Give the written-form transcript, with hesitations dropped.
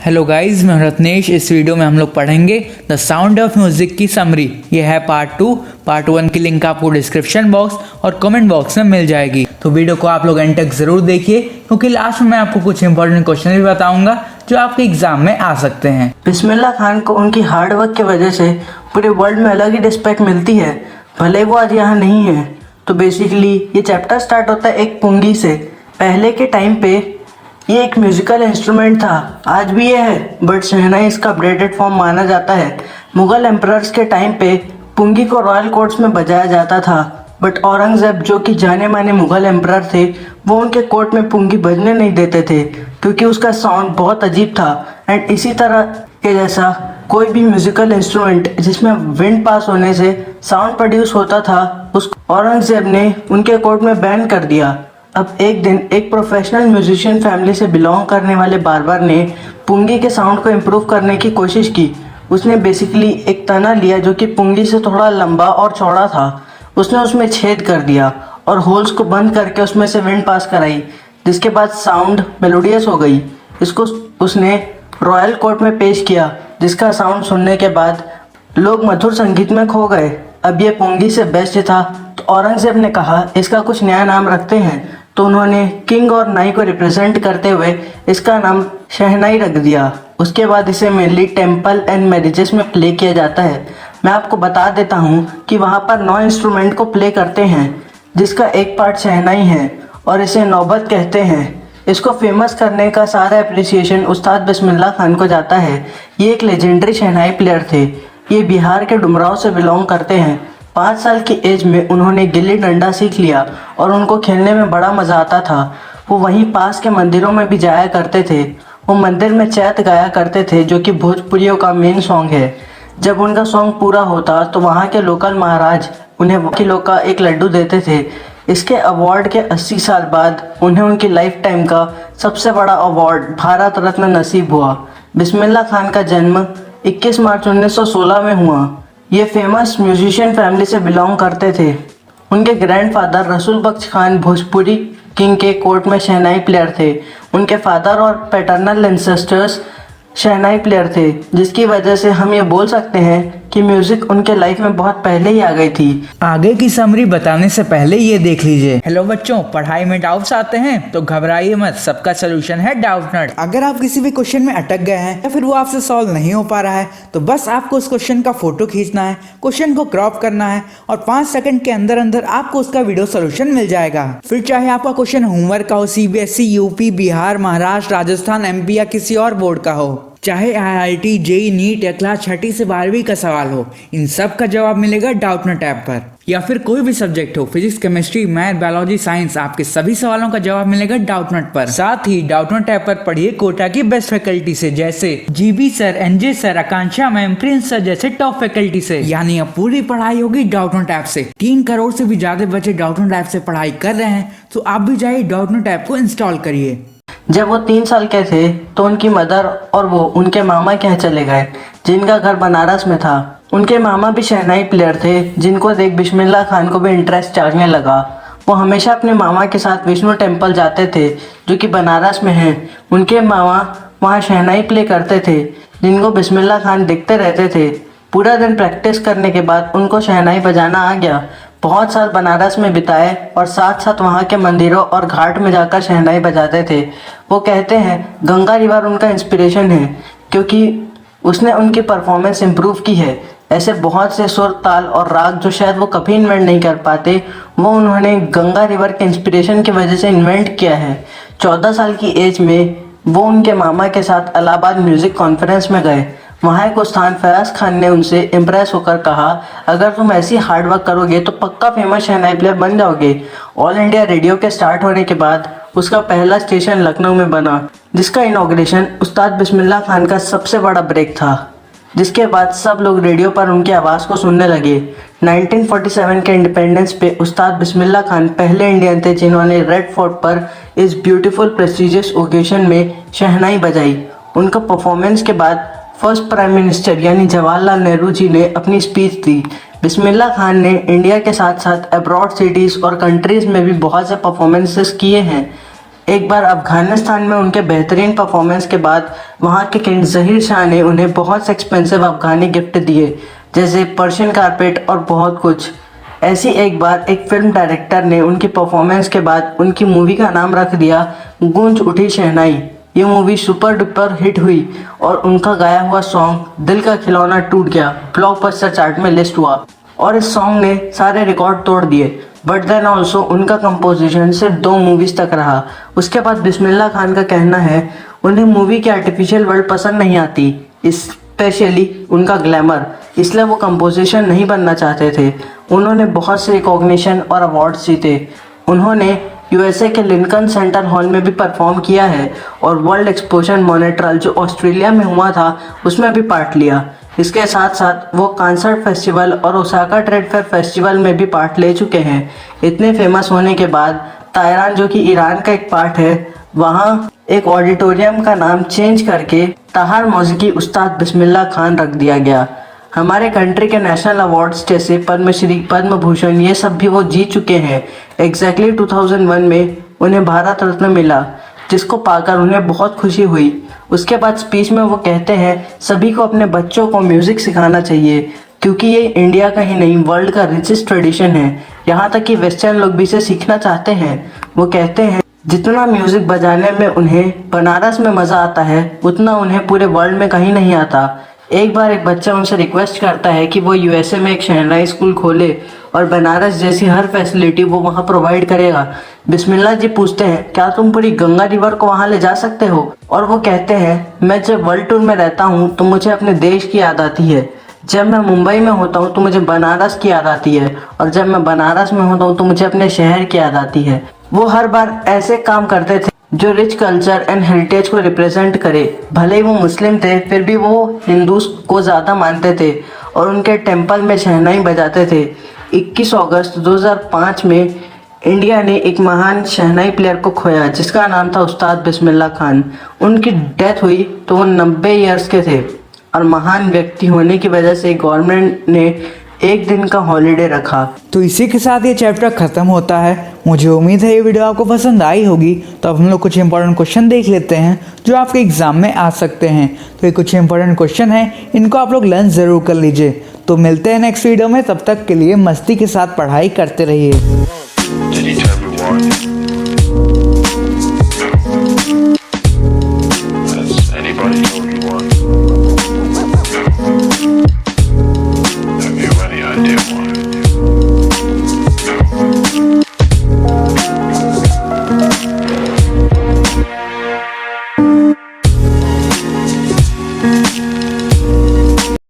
Hello guys, मैं रत्नेश। इस video में हम लोग पढ़ेंगे द साउंड ऑफ म्यूजिक की समरी। ये है पार्ट 2। पार्ट 1 की लिंक आपको डिस्क्रिप्शन बॉक्स और कमेंट बॉक्स में मिल जाएगी, तो वीडियो को आप लोग एंड तक जरूर देखिए, क्योंकि लास्ट में मैं आपको कुछ इंपॉर्टेंट क्वेश्चन भी बताऊंगा जो आपके एग्जाम में आ सकते हैं। बिस्मिल्लाह खान को उनकी हार्ड वर्क की वजह से पूरे वर्ल्ड में अलग ही रिस्पेक्ट मिलती है, भले वो आज यहाँ नहीं है। तो बेसिकली ये चैप्टर स्टार्ट होता है एक पुंगी से। पहले के टाइम पे ये एक म्यूजिकल इंस्ट्रूमेंट था, आज भी ये है, बट शहनाई इसका अपडेटेड फॉर्म माना जाता है। मुगल एम्परर्स के टाइम पे पुंगी को रॉयल कोर्ट्स में बजाया जाता था, बट औरंगजेब जो कि जाने माने मुगल एम्परर थे, वो उनके कोर्ट में पुंगी बजने नहीं देते थे क्योंकि उसका साउंड बहुत अजीब था। एंड इसी तरह के जैसा कोई भी म्यूजिकल इंस्ट्रूमेंट जिसमें विंड पास होने से साउंड प्रोड्यूस होता था, उस औरंगजेब ने उनके कोर्ट में बैन कर दिया। अब एक दिन एक प्रोफेशनल म्यूजिशियन फैमिली से बिलोंग करने वाले बार्बर ने पुंगी के साउंड को इम्प्रूव करने की कोशिश की। उसने बेसिकली एक तना लिया जो कि पुंगी से थोड़ा लंबा और चौड़ा था। उसने उसमें छेद कर दिया और होल्स को बंद करके उसमें से विंड पास कराई, जिसके बाद साउंड मेलोडियस हो गई। इसको उसने रॉयल कोर्ट में पेश किया, जिसका साउंड सुनने के बाद लोग मधुर संगीत में खो गए। अब ये पुंगी से बेस्ट था, तो औरंगजेब ने कहा इसका कुछ नया नाम रखते हैं। तो उन्होंने किंग और नाई को रिप्रेजेंट करते हुए इसका नाम शहनाई रख दिया। उसके बाद इसे मेनली टेम्पल एंड मैरिजेस में प्ले किया जाता है। मैं आपको बता देता हूँ कि वहाँ पर 9 इंस्ट्रूमेंट को प्ले करते हैं, जिसका एक पार्ट शहनाई है और इसे नौबत कहते हैं। इसको फेमस करने का सारा अप्रिसिएशन उस्ताद बिस्मिल्लाह खान को जाता है। ये एक लेजेंडरी शहनाई प्लेयर थे। ये बिहार के डुमराव से बिलोंग करते हैं। 5 साल की एज में उन्होंने गिल्ली डंडा सीख लिया और उनको खेलने में बड़ा मज़ा आता था। वो वहीं पास के मंदिरों में भी जाया करते थे। वो मंदिर में चैत गाया करते थे, जो कि भोजपुरियों का मेन सॉन्ग है। जब उनका सॉन्ग पूरा होता तो वहाँ के लोकल महाराज उन्हें किलो का एक लड्डू देते थे। इसके अवार्ड के 80 साल बाद उन्हें उनकी लाइफ टाइम का सबसे बड़ा अवार्ड भारत रत्न नसीब हुआ। बिस्मिल्लाह खान का जन्म 21 मार्च 1916 में हुआ। ये फेमस म्यूजिशियन फैमिली से बिलोंग करते थे। उनके ग्रैंडफादर रसूल बख्श खान भोजपुरी किंग के कोर्ट में शहनाई प्लेयर थे। उनके फादर और पैटर्नल एंसेस्टर्स शहनाई प्लेयर थे, जिसकी वजह से हम ये बोल सकते हैं कि म्यूजिक उनके लाइफ में बहुत पहले ही आ गई थी। आगे की समरी बताने से पहले ये देख लीजिए। हेलो बच्चों, पढ़ाई में डाउट्स आते हैं तो घबराइए मत, सबका सोल्यूशन है डाउटनट। अगर आप किसी भी क्वेश्चन में अटक गए हैं या फिर वो आपसे सॉल्व नहीं हो पा रहा है, तो बस आपको उस क्वेश्चन का फोटो खींचना है, क्वेश्चन को क्रॉप करना है और 5 सेकंड के अंदर अंदर आपको उसका वीडियो सोल्यूशन मिल जाएगा। फिर चाहे आपका क्वेश्चन होमवर्क का हो, CBSE, UP, Bihar, Maharashtra, Rajasthan, MP या किसी और बोर्ड का हो, चाहे आईआईटी, जेई, नीट या क्लास 6 से 12वीं का सवाल हो, इन सब का जवाब मिलेगा डाउटनट ऐप पर। या फिर कोई भी सब्जेक्ट हो, physics, chemistry, math, biology, science, आपके सभी सवालों का जवाब मिलेगा डाउटनट पर। साथ ही डाउटनट ऐप पर पढ़िए कोटा की बेस्ट फैकल्टी से, जैसे जीबी सर, एनजे सर, आकांक्षा मैम, प्रिंस सर जैसे टॉप फैकल्टी से। यानी अब पूरी पढ़ाई होगी डाउटनट ऐप से। 3 करोड़ से भी ज्यादा बच्चे डाउटनट ऐप से पढ़ाई कर रहे हैं, तो आप भी जाइए डाउटनट ऐप को इंस्टॉल करिए। जब वो 3 साल के थे तो उनकी मदर और वो उनके मामा के यहाँ चले गए, जिनका घर बनारस में था। उनके मामा भी शहनाई प्लेयर थे, जिनको देख बिस्मिल्लाह खान को भी इंटरेस्ट जागने लगा। वो हमेशा अपने मामा के साथ विष्णु टेम्पल जाते थे, जो कि बनारस में है। उनके मामा वहाँ शहनाई प्ले करते थे, जिनको बिस्मिल्लाह खान देखते रहते थे। पूरा दिन प्रैक्टिस करने के बाद उनको शहनाई बजाना आ गया। बहुत साल बनारस में बिताए और साथ साथ वहाँ के मंदिरों और घाट में जाकर शहनाई बजाते थे। वो कहते हैं गंगा रिवर उनका इंस्पिरेशन है, क्योंकि उसने उनकी परफॉर्मेंस इम्प्रूव की है। ऐसे बहुत से सुर, ताल और राग जो शायद वो कभी इन्वेंट नहीं कर पाते, वो उन्होंने गंगा रिवर के इंस्पिरेशन की वजह से इन्वेंट किया है। 14 साल की एज में वो उनके मामा के साथ इलाहाबाद म्यूजिक कॉन्फ्रेंस में गए। वहाँ एक उस्ताद फयाज खान ने उनसे इम्प्रेस होकर कहा, अगर तुम ऐसी हार्ड वर्क करोगे तो पक्का फेमस शहनाई प्लेयर बन जाओगे। ऑल इंडिया रेडियो के स्टार्ट होने के बाद उसका पहला स्टेशन लखनऊ में बना, जिसका इनॉग्रेशन उस्ताद बिस्मिल्लाह खान का सबसे बड़ा ब्रेक था। जिसके बाद सब लोग रेडियो पर उनकी आवाज़ को सुनने लगे। 1947 के इंडिपेंडेंस पे उस्ताद बिस्मिल्लाह खान पहले इंडियन थे जिन्होंने रेड फोर्ट पर इस ब्यूटीफुल प्रेस्टिजियस ओकेजन में शहनाई बजाई। उनका परफॉर्मेंस के बाद फर्स्ट प्राइम मिनिस्टर यानी जवाहरलाल नेहरू जी ने अपनी स्पीच दी। बिस्मिल्लाह खान ने इंडिया के साथ साथ अब्रॉड सिटीज़ और कंट्रीज़ में भी बहुत से परफॉर्मेंसेस किए हैं। एक बार अफगानिस्तान में उनके बेहतरीन परफॉर्मेंस के बाद वहाँ के किंग जहीर शाह ने उन्हें बहुत से एक्सपेंसिव अफगानी गिफ्ट दिए, जैसे पर्शियन कारपेट और बहुत कुछ। ऐसी एक बार एक फिल्म डायरेक्टर ने उनकी परफॉर्मेंस के बाद उनकी मूवी का नाम रख दिया गूंज उठी शहनाई। ये मूवी सुपर डुपर हिट हुई और उनका गाया हुआ सॉन्ग दिल का खिलौना टूट गया ब्लॉकबस्टर चार्ट में लिस्ट हुआ और इस सॉन्ग ने सारे रिकॉर्ड तोड़ दिए। बट देन ऑल्सो उनका कंपोजिशन सिर्फ 2 मूवीज़ तक रहा। उसके बाद बिस्मिल्लाह खान का कहना है उन्हें मूवी की आर्टिफिशियल वर्ल्ड पसंद नहीं आती, स्पेशली उनका ग्लैमर, इसलिए वो कंपोजिशन नहीं बनना चाहते थे। उन्होंने बहुत से रिकॉग्निशन और अवार्ड्स जीते। उन्होंने यूएसए के लिंकन सेंटर हॉल में भी परफॉर्म किया है और वर्ल्ड एक्सपोजर मॉनिट्रल जो ऑस्ट्रेलिया में हुआ था उसमें भी पार्ट लिया। इसके साथ साथ वो कॉन्सर्ट फेस्टिवल और ओसाका ट्रेड फेयर फेस्टिवल में भी पार्ट ले चुके हैं। इतने फेमस होने के बाद ताइरान, जो कि ईरान का एक पार्ट है, वहाँ एक ऑडिटोरियम का नाम चेंज करके ताहार मौसीकी उस्ताद बिस्मिल्लाह खान रख दिया गया। हमारे कंट्री के नेशनल अवार्ड्स जैसे पद्मश्री, पद्म भूषण, ये सब भी वो जीत चुके हैं। एग्जैक्टली 2001 में उन्हें भारत रत्न मिला, जिसको पाकर उन्हें बहुत खुशी हुई। उसके बाद स्पीच में वो कहते हैं सभी को अपने बच्चों को म्यूज़िक सिखाना चाहिए, क्योंकि ये इंडिया का ही नहीं वर्ल्ड का रिचेस्ट ट्रेडिशन है। यहाँ तक कि वेस्टर्न लोग भी इसे सीखना चाहते हैं। वो कहते हैं जितना म्यूज़िक बजाने में उन्हें बनारस में मज़ा आता है उतना उन्हें पूरे वर्ल्ड में कहीं नहीं आता। एक बार एक बच्चा उनसे रिक्वेस्ट करता है कि वो यूएसए में एक शहनाई स्कूल खोले और बनारस जैसी हर फैसिलिटी वो वहाँ प्रोवाइड करेगा। बिस्मिल्लाह जी पूछते हैं क्या तुम पूरी गंगा रिवर को वहाँ ले जा सकते हो? और वो कहते हैं मैं जब वर्ल्ड टूर में रहता हूँ तो मुझे अपने देश की याद आती है, जब मैं मुंबई में होता हूँ तो मुझे बनारस की याद आती है, और जब मैं बनारस में होता हूँ तो मुझे अपने शहर की याद आती है। वो हर बार ऐसे काम करते थे जो रिच कल्चर एंड हेरिटेज को रिप्रेजेंट करे। भले ही वो मुस्लिम थे फिर भी वो हिंदूज को ज़्यादा मानते थे और उनके टेम्पल में शहनाई बजाते थे। 21 अगस्त 2005 में इंडिया ने एक महान शहनाई प्लेयर को खोया जिसका नाम था उस्ताद बिस्मिल्लाह खान। उनकी डेथ हुई तो वो 90 ईयर्स के थे और महान व्यक्ति होने की वजह से गवर्नमेंट ने एक दिन का हॉलीडे रखा। तो इसी के साथ ये चैप्टर खत्म होता है। मुझे उम्मीद है ये वीडियो आपको पसंद आई होगी। तो अब हम लोग कुछ इंपॉर्टेंट क्वेश्चन देख लेते हैं जो आपके एग्जाम में आ सकते हैं। तो ये कुछ इंपॉर्टेंट क्वेश्चन हैं, इनको आप लोग लर्न ज़रूर कर लीजिए। तो मिलते हैं नेक्स्ट वीडियो में, तब तक के लिए मस्ती के साथ पढ़ाई करते रहिए। Did he tell you why? Has anybody told you why?